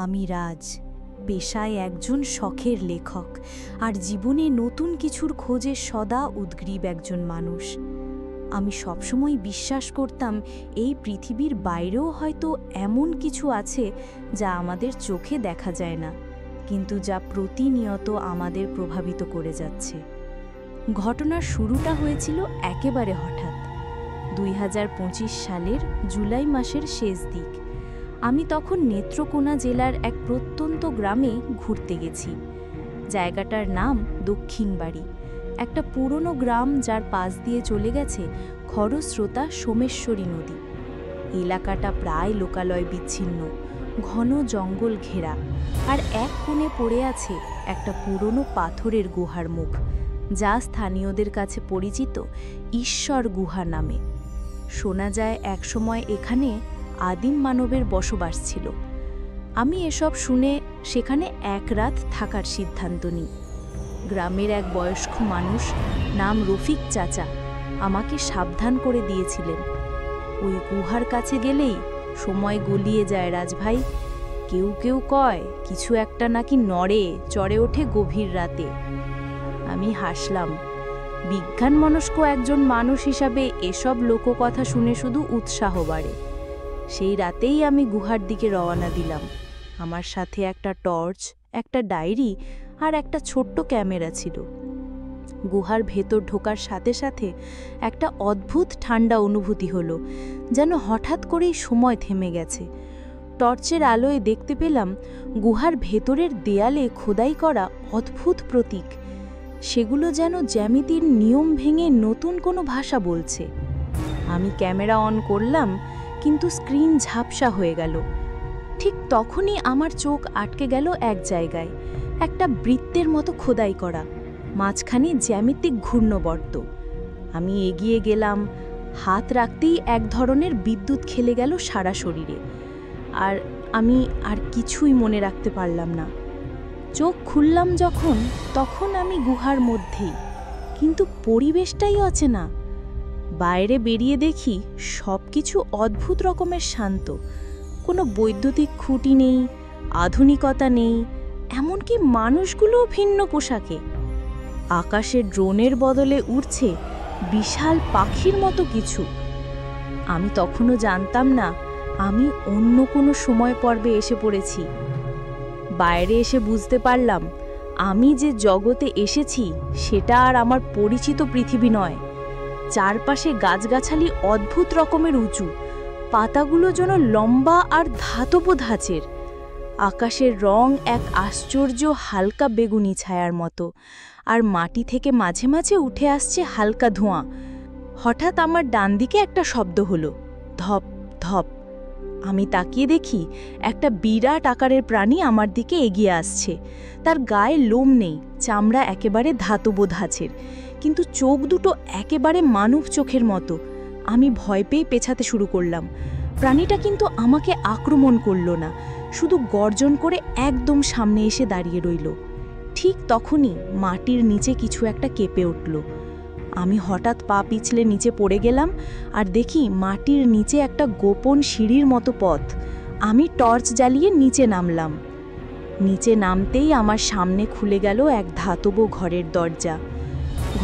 আমি রাজ, পেশায় একজন শখের লেখক, আর জীবনে নতুন কিছুর খোঁজে সদা উদ্গ্রীব একজন মানুষ। আমি সবসময় বিশ্বাস করতাম এই পৃথিবীর বাইরেও হয়তো এমন কিছু আছে যা আমাদের চোখে দেখা যায় না, কিন্তু যা প্রতিনিয়ত আমাদের প্রভাবিত করে যাচ্ছে। ঘটনার শুরুটা হয়েছিল একেবারে হঠাৎ। 2025 সালের জুলাই মাসের শেষ দিক। আমি তখন নেত্রকোনা জেলার এক প্রত্যন্ত গ্রামে ঘুরতে গেছি। জায়গাটার নাম দক্ষিণবাড়ি, একটা পুরনো গ্রাম যার পাশ দিয়ে চলে গেছে খরস্রোতা সোমেশ্বরী নদী। এলাকাটা প্রায় লোকালয় বিচ্ছিন্ন, ঘন জঙ্গল ঘেরা, আর এক কোণে পড়ে আছে একটা পুরনো পাথরের গুহার মুখ, যা স্থানীয়দের কাছে পরিচিত ঈশ্বর গুহা নামে। শোনা যায় একসময় এখানে আদিম মানবের বসবাস ছিল। আমি এসব শুনে সেখানে এক রাত থাকার সিদ্ধান্ত নিই। গ্রামের এক বয়স্ক মানুষ, নাম রফিক চাচা, আমাকে সাবধান করে দিয়েছিলেন, ওই গুহার কাছে গেলেই সময় গলিয়ে যায় রাজভাই। কেউ কেউ কয় কিছু একটা নাকি নড়ে চড়ে ওঠে গভীর রাতে। আমি হাসলাম। বিজ্ঞানমনস্ক একজন মানুষ হিসাবে এসব লোককথা শুনে শুধু উৎসাহ বাড়ে। সেই রাতেই আমি গুহার দিকে রওনা দিলাম। আমার সাথে একটা টর্চ, একটা ডায়েরি আর একটা ছোট্ট ক্যামেরা ছিল। গুহার ভেতর ঢোকার সাথে সাথে একটা অদ্ভুত ঠান্ডা অনুভূতি হলো, যেন হঠাৎ করেই সময় থেমে গেছে। টর্চের আলোয় দেখতে পেলাম গুহার ভেতরের দেয়ালে খোদাই করা অদ্ভুত প্রতীক। সেগুলো যেন জ্যামিতির নিয়ম ভেঙে নতুন কোনো ভাষা বলছে। আমি ক্যামেরা অন করলাম, কিন্তু স্ক্রিন ঝাপসা হয়ে গেল। ঠিক তখনই আমার চোখ আটকে গেল এক জায়গায়, একটা বৃত্তের মতো খোদাই করা, মাঝখানে জ্যামিতিক ঘূর্ণবর্ত। আমি এগিয়ে গেলাম, হাত রাখতেই এক ধরনের বিদ্যুৎ খেলে গেল সারা শরীরে। আর আমি আর কিছুই মনে রাখতে পারলাম না। চোখ খুললাম যখন, তখন আমি গুহার মধ্যেই, কিন্তু পরিবেশটাই অচেনা। বাইরে বেরিয়ে দেখি সব কিছু অদ্ভুত রকমের শান্ত, কোনো বৈদ্যুতিক খুঁটি নেই, আধুনিকতা নেই, এমনকি মানুষগুলোও ভিন্ন পোশাকে। আকাশে ড্রোনের বদলে উড়ছে বিশাল পাখির মতো কিছু। আমি তখনও জানতাম না আমি অন্য কোনো সময় পর্বে এসে পড়েছি। বাইরে এসে বুঝতে পারলাম আমি যে জগতে এসেছি সেটা আর আমার পরিচিত পৃথিবী নয়। চারপাশে গাছগাছালি অদ্ভুত রকমের উঁচু, পাতাগুলো যেন লম্বা আর ধাতব ধাঁচের। আকাশের রং এক আশ্চর্য হালকা বেগুনি ছায়ার মতো, আর মাটি থেকে মাঝে মাঝে উঠে আসছে হালকা ধোঁয়া। হঠাৎ আমার ডান দিকে একটা শব্দ হলো, ধপ ধপ। আমি তাকিয়ে দেখি একটা বিরাট আকারের প্রাণী আমার দিকে এগিয়ে আসছে। তার গায়ে লোম নেই, চামড়া একেবারে ধাতব ধাঁচের, কিন্তু চোখ দুটো একেবারে মানব চোখের মতো। আমি ভয় পেয়ে পেছাতে শুরু করলাম। প্রাণীটা কিন্তু আমাকে আক্রমণ করল না, শুধু গর্জন করে একদম সামনে এসে দাঁড়িয়ে রইল। ঠিক তখনই মাটির নিচে কিছু একটা কেঁপে উঠল। আমি হঠাৎ পা পিছলে নিচে পড়ে গেলাম, আর দেখি মাটির নিচে একটা গোপন সিঁড়ির মতো পথ। আমি টর্চ জ্বালিয়ে নিচে নামলাম। নিচে নামতেই আমার সামনে খুলে গেল এক ধাতব ঘরের দরজা।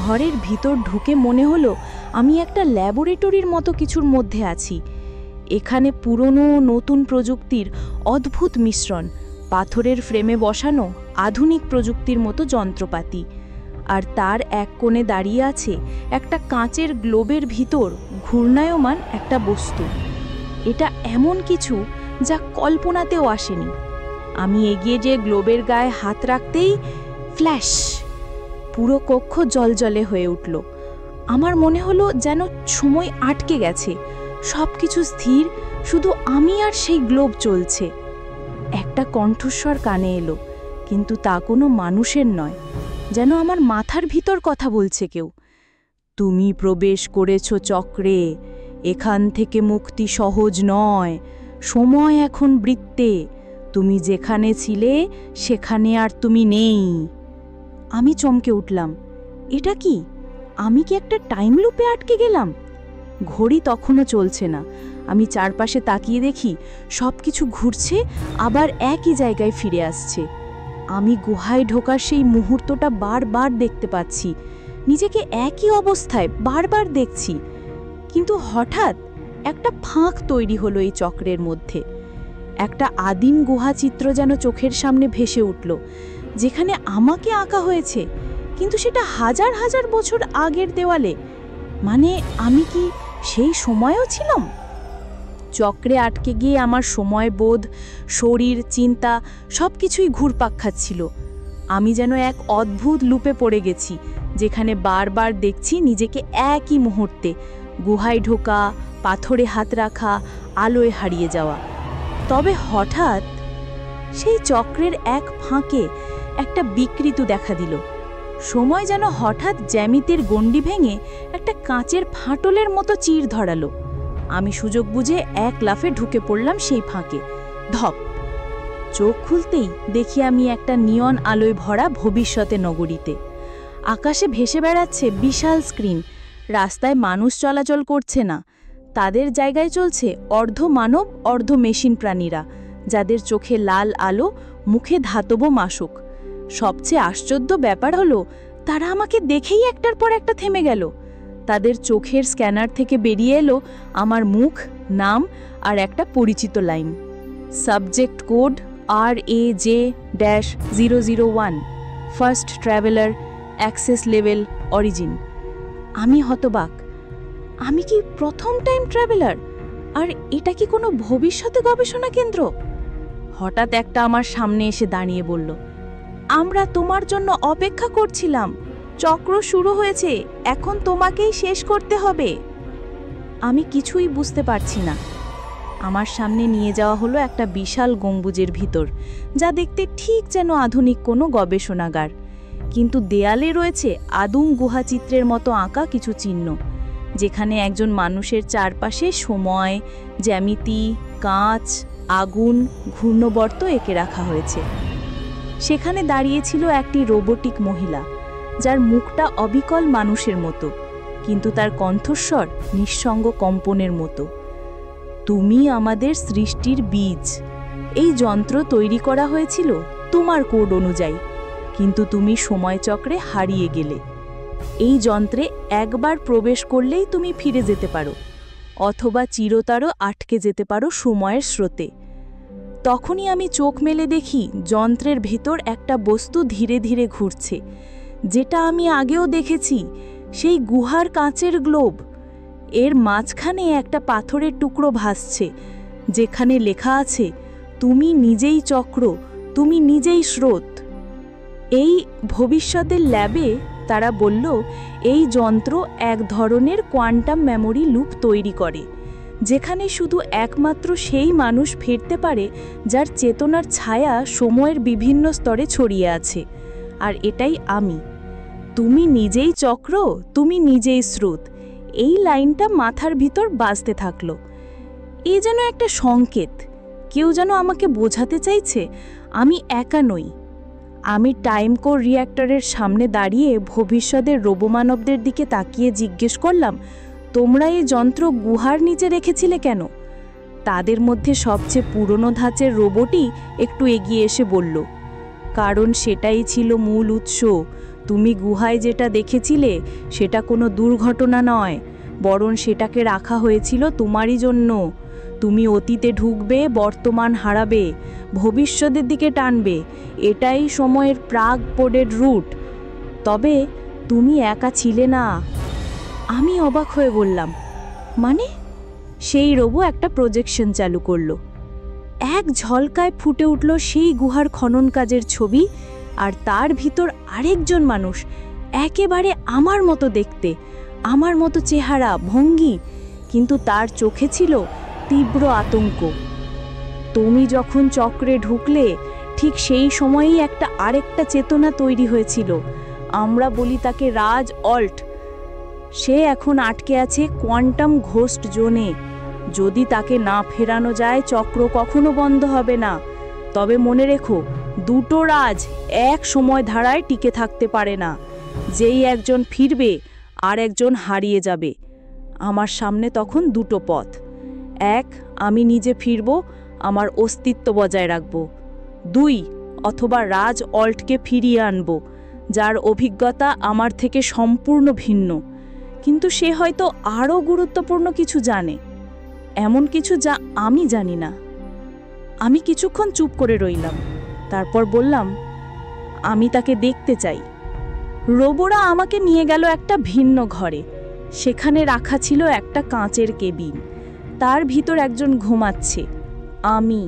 ঘরের ভিতর ঢুকে মনে হলো আমি একটা ল্যাবরেটরির মতো কিছুর মধ্যে আছি। এখানে পুরনো নতুন প্রযুক্তির অদ্ভুত মিশ্রণ, পাথরের ফ্রেমে বসানো আধুনিক প্রযুক্তির মতো যন্ত্রপাতি, আর তার এক কোণে দাঁড়িয়ে আছে একটা কাঁচের গ্লোবের ভিতর ঘূর্ণায়মান একটা বস্তু। এটা এমন কিছু যা কল্পনাতেও আসেনি। আমি এগিয়ে যেয়ে গ্লোবের গায়ে হাত রাখতেই ফ্ল্যাশ! পুরো কক্ষ জলজলে হয়ে উঠল। আমার মনে হলো যেন সময় আটকে গেছে, সব কিছু স্থির, শুধু আমি আর সেই গ্লোব চলছে। একটা কণ্ঠস্বর কানে এলো, কিন্তু তা কোনো মানুষের নয়, যেন আমার মাথার ভিতর কথা বলছে কেউ। তুমি প্রবেশ করেছ চক্রে, এখান থেকে মুক্তি সহজ নয়, সময় এখন বৃত্তে, তুমি যেখানে ছিলে সেখানে আর তুমি নেই। আমি চমকে উঠলাম, এটা কি? আমি কি একটা টাইম লুপে আটকে গেলাম? ঘড়ি তখনও চলছে না, আমি চারপাশে তাকিয়ে দেখি সব কিছু ঘুরছে, আবার একই জায়গায় ফিরে আসছে। আমি গুহায় ঢোকার সেই মুহূর্তটা বারবার দেখতে পাচ্ছি, নিজেকে একই অবস্থায় বারবার দেখছি। কিন্তু হঠাৎ একটা ফাঁক তৈরি হলো এই চক্রের মধ্যে। একটা আদিম গুহা চিত্র যেন চোখের সামনে ভেসে উঠল, যেখানে আমাকে আঁকা হয়েছে, কিন্তু সেটা হাজার হাজার বছর আগের দেওয়ালে। মানে আমি কি সেই সময়েও ছিলাম? চক্রে আটকে গিয়ে আমার সময় বোধ, শরীর, চিন্তা সব কিছুই ঘুরপাক খাচ্ছিল। আমি যেন এক অদ্ভুত লুপে পড়ে গেছি, যেখানে বারবার দেখছি নিজেকে একই মুহূর্তে, গুহায় ঢোকা, পাথরে হাত রাখা, আলোয় হারিয়ে যাওয়া। তবে হঠাৎ সেই চক্রের এক ফাঁকে একটা বিকৃতি দেখা দিল। সময় যেন হঠাৎ জ্যামিতির গণ্ডি ভেঙে একটা কাঁচের ফাটলের মতো চির ধরালো। আমি সুযোগ বুঝে এক লাফে ঢুকে পড়লাম সেই ফাঁকে। ধপ! চোখ খুলতেই দেখি আমি একটা নিয়ন আলোয় ভরা ভবিষ্যতে নগরীতে। আকাশে ভেসে বেড়াচ্ছে বিশাল স্ক্রিন, রাস্তায় মানুষ চলাচল করছে না, তাদের জায়গায় চলছে অর্ধ মানব অর্ধ মেশিন প্রাণীরা, যাদের চোখে লাল আলো, মুখে ধাতব মাসুক। সবচেয়ে আশ্চর্য ব্যাপার হলো, তারা আমাকে দেখেই একটার পর একটা থেমে গেল। তাদের চোখের স্ক্যানার থেকে বেরিয়ে এলো আমার মুখ, নাম আর একটা পরিচিত line, subject code RAJ-001, first traveller, access level origin. আমি হতবাক। আমি কি প্রথম টাইম ট্রাভেলার? আর এটা কি কোনো ভবিষ্যতে গবেষণা কেন্দ্র? হঠাৎ একটা আমার সামনে এসে দাঁড়িয়ে বলল, আমরা তোমার জন্য অপেক্ষা করছিলাম, চক্র শুরু হয়েছে, এখন তোমাকেই শেষ করতে হবে। আমি কিছুই বুঝতে পারছি না। আমার সামনে নিয়ে যাওয়া হলো একটা বিশাল গম্বুজের ভিতর, যা দেখতে ঠিক যেন আধুনিক কোনো গবেষণাগার, কিন্তু দেয়ালে রয়েছে আদম গুহাচিত্রের মতো আঁকা কিছু চিহ্ন, যেখানে একজন মানুষের চারপাশে সময়, জ্যামিতি, কাঁচ, আগুন, ঘূর্ণবর্ত এঁকে রাখা হয়েছে। সেখানে দাঁড়িয়েছিল একটি রোবোটিক মহিলা, যার মুখটা অবিকল মানুষের মতো, কিন্তু তার কণ্ঠস্বর নিঃসঙ্গ কম্পনের মতো। তুমি আমাদের সৃষ্টির বীজ। এই যন্ত্র তৈরি করা হয়েছিল তোমার কোড অনুযায়ী, কিন্তু তুমি সময়চক্রে হারিয়ে গেলে। এই যন্ত্রে একবার প্রবেশ করলেই তুমি ফিরে যেতে পারো, অথবা চিরতরও আটকে যেতে পারো সময়ের স্রোতে। তখনই আমি চোখ মেলে দেখি যন্ত্রের ভেতর একটা বস্তু ধীরে ধীরে ঘুরছে, যেটা আমি আগেও দেখেছি, সেই গুহার কাঁচের গ্লোব। এর মাঝখানে একটা পাথরের টুকরো ভাসছে, যেখানে লেখা আছে, তুমি নিজেই চক্র, তুমি নিজেই স্রোত। এই ভবিষ্যতের ল্যাবে তারা বলল, এই যন্ত্র এক ধরনের কোয়ান্টাম মেমোরি লুপ তৈরি করে, যেখানে শুধু একমাত্র সেই মানুষ ফিরতে পারে যার চেতনার ছায়া সময়ের বিভিন্ন স্তরে ছড়িয়ে আছে। আর এটাই আমি। তুমি নিজেই চক্র, তুমি নিজেই স্রোত। এই লাইনটা মাথার ভিতর বাজতে থাকলো। এ যেন একটা সংকেত, কেউ যেন আমাকে বোঝাতে চাইছে আমি একা নই। আমি টাইম কোর রিঅ্যাক্টরের সামনে দাঁড়িয়ে ভবিষ্যতের রোবোমানবদের দিকে তাকিয়ে জিজ্ঞেস করলাম, তোমরা এই যন্ত্র গুহার নিচে রেখেছিলে কেন? তাদের মধ্যে সবচেয়ে পুরনো ধাঁচের রোবটই একটু এগিয়ে এসে বলল, কারণ সেটাই ছিল মূল উৎস। তুমি গুহায় যেটা দেখেছিলে সেটা কোনো দুর্ঘটনা নয়, বরং সেটাকে রাখা হয়েছিল তোমারই জন্য। তুমি অতীতে ঢুকবে, বর্তমান হারাবে, ভবিষ্যতের দিকে টানবে। এটাই সময়ের প্রাগ কোডেড রুট। তবে তুমি একা ছিলে না। আমি অবাক হয়ে বললাম, মানে? সেই রোবো একটা প্রজেকশন চালু করলো। এক ঝলকায় ফুটে উঠল সেই গুহার খনন কাজের ছবি, আর তার ভিতর আরেকজন মানুষ, একেবারে আমার মতো দেখতে, আমার মতো চেহারা, ভঙ্গি, কিন্তু তার চোখে ছিল তীব্র আতঙ্ক। তুমি যখন চক্রে ঢুকলে ঠিক সেই সময়েই একটা আরেকটা চেতনা তৈরি হয়েছিল, আমরা বলি তাকে রাজ অল্ট। সে এখন আটকে আছে কোয়ান্টাম ঘোস্ট জোনে। যদি তাকে না ফেরানো যায়, চক্র কখনো বন্ধ হবে না। তবে মনে রেখো, দুটো রাজ এক সময় ধারায় টিকে থাকতে পারে না। যেই একজন ফিরবে আর একজন হারিয়ে যাবে। আমার সামনে তখন দুটো পথ, 1, আমি নিজে ফিরব, আমার অস্তিত্ব বজায় রাখব। 2, অথবা রাজ অল্টকে ফিরিয়ে আনব, যার অভিজ্ঞতা আমার থেকে সম্পূর্ণ ভিন্ন, কিন্তু সে হয়তো আরও গুরুত্বপূর্ণ কিছু জানে, এমন কিছু যা আমি জানি না। আমি কিছুক্ষণ চুপ করে রইলাম, তারপর বললাম, আমি তাকে দেখতে চাই। রোবোরা আমাকে নিয়ে গেল একটা ভিন্ন ঘরে। সেখানে রাখা ছিল একটা কাঁচের কেবিন। তার ভিতর একজন ঘুমাচ্ছে, আমি।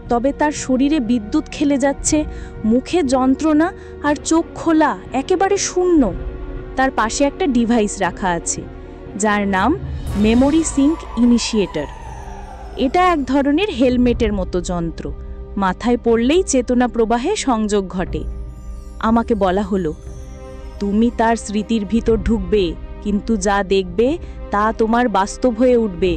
তবে তার শরীরে বিদ্যুৎ খেলে যাচ্ছে, মুখে যন্ত্রণা আর চোখ খোলা, একেবারে শূন্য। তার পাশে একটা ডিভাইস রাখা আছে, যার নাম মেমোরি সিঙ্ক ইনিশিয়েটর। এটা এক ধরনের হেলমেটের মতো যন্ত্র, মাথায় পড়লেই চেতনা প্রবাহে সংযোগ ঘটে। আমাকে বলা হলো, তুমি তার স্মৃতির ভিতর ঢুকবে, কিন্তু যা দেখবে তা তোমার বাস্তব হয়ে উঠবে।